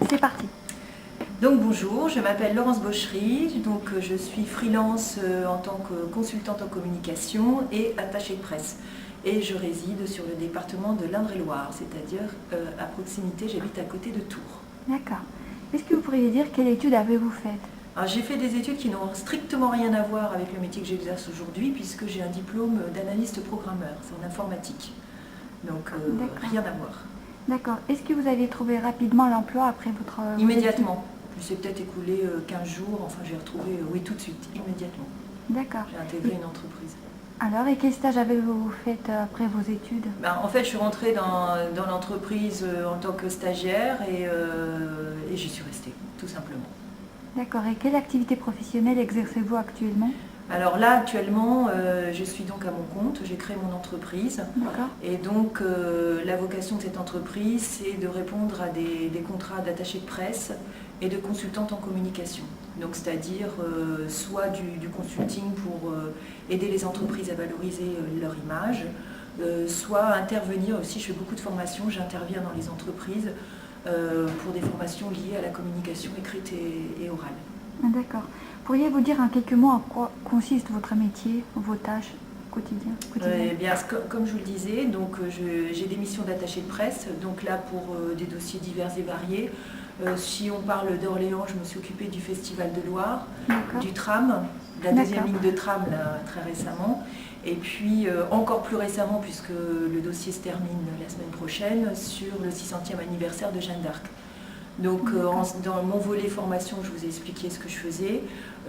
C'est parti. Donc bonjour, je m'appelle Laurence Bochery, donc je suis freelance en tant que consultante en communication et attachée de presse. Et je réside sur le département de l'Indre-et-Loire, c'est-à-dire à proximité, j'habite à côté de Tours. D'accord. Est-ce que vous pourriez dire quelle étude avez-vous faite? Alors j'ai fait des études qui n'ont strictement rien à voir avec le métier que j'exerce aujourd'hui puisque j'ai un diplôme d'analyste programmeur, c'est en informatique. Donc rien à voir. D'accord. Est-ce que vous avez trouvé rapidement l'emploi après votre... Immédiatement. Il s'est peut-être écoulé 15 jours, enfin j'ai retrouvé, oui tout de suite, immédiatement. D'accord. J'ai intégré une entreprise. Alors, et quel stage avez-vous fait après vos études? En fait, je suis rentrée dans l'entreprise en tant que stagiaire et j'y suis restée, tout simplement. D'accord. Et quelle activité professionnelle exercez-vous actuellement? Alors là, actuellement, je suis donc à mon compte, j'ai créé mon entreprise. D'accord. Et donc, la vocation de cette entreprise, c'est de répondre à des contrats d'attaché de presse et de consultante en communication. Donc, c'est-à-dire soit du consulting pour aider les entreprises à valoriser leur image, soit intervenir aussi, je fais beaucoup de formations, j'interviens dans les entreprises pour des formations liées à la communication écrite et orale. D'accord. Pourriez-vous dire en quelques mots en quoi consiste votre métier, vos tâches quotidiennes? Comme je vous le disais, donc, j'ai des missions d'attaché de presse, donc là pour des dossiers divers et variés. Si on parle d'Orléans, je me suis occupée du Festival de Loire, du tram, de la deuxième ligne de tram là, très récemment. Et puis encore plus récemment, puisque le dossier se termine la semaine prochaine, sur le 600e anniversaire de Jeanne d'Arc. Donc dans mon volet formation, je vous ai expliqué ce que je faisais.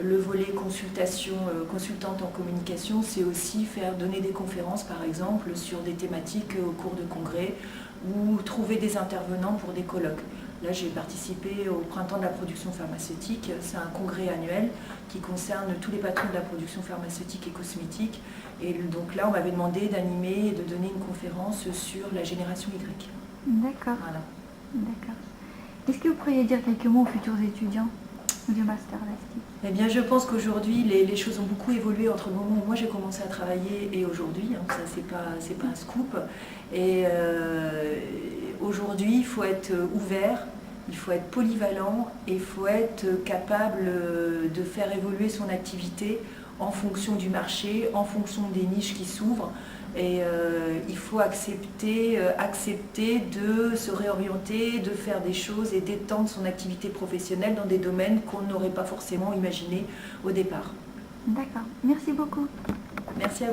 Le volet consultation, consultante en communication, c'est aussi donner des conférences par exemple sur des thématiques au cours de congrès ou trouver des intervenants pour des colloques. Là, j'ai participé au Printemps de la production pharmaceutique. C'est un congrès annuel qui concerne tous les patrons de la production pharmaceutique et cosmétique. Et donc là, on m'avait demandé d'animer et de donner une conférence sur la génération Y. D'accord. Voilà. D'accord. Est-ce que vous pourriez dire quelques mots aux futurs étudiants du master Lastic? Eh bien, je pense qu'aujourd'hui, les choses ont beaucoup évolué entre le moment où moi j'ai commencé à travailler et aujourd'hui. Ça, c'est pas un scoop. Et aujourd'hui, il faut être ouvert, il faut être polyvalent et il faut être capable de faire évoluer son activité en fonction du marché, en fonction des niches qui s'ouvrent. Et il faut accepter de se réorienter, de faire des choses et d'étendre son activité professionnelle dans des domaines qu'on n'aurait pas forcément imaginés au départ. D'accord. Merci beaucoup. Merci à vous.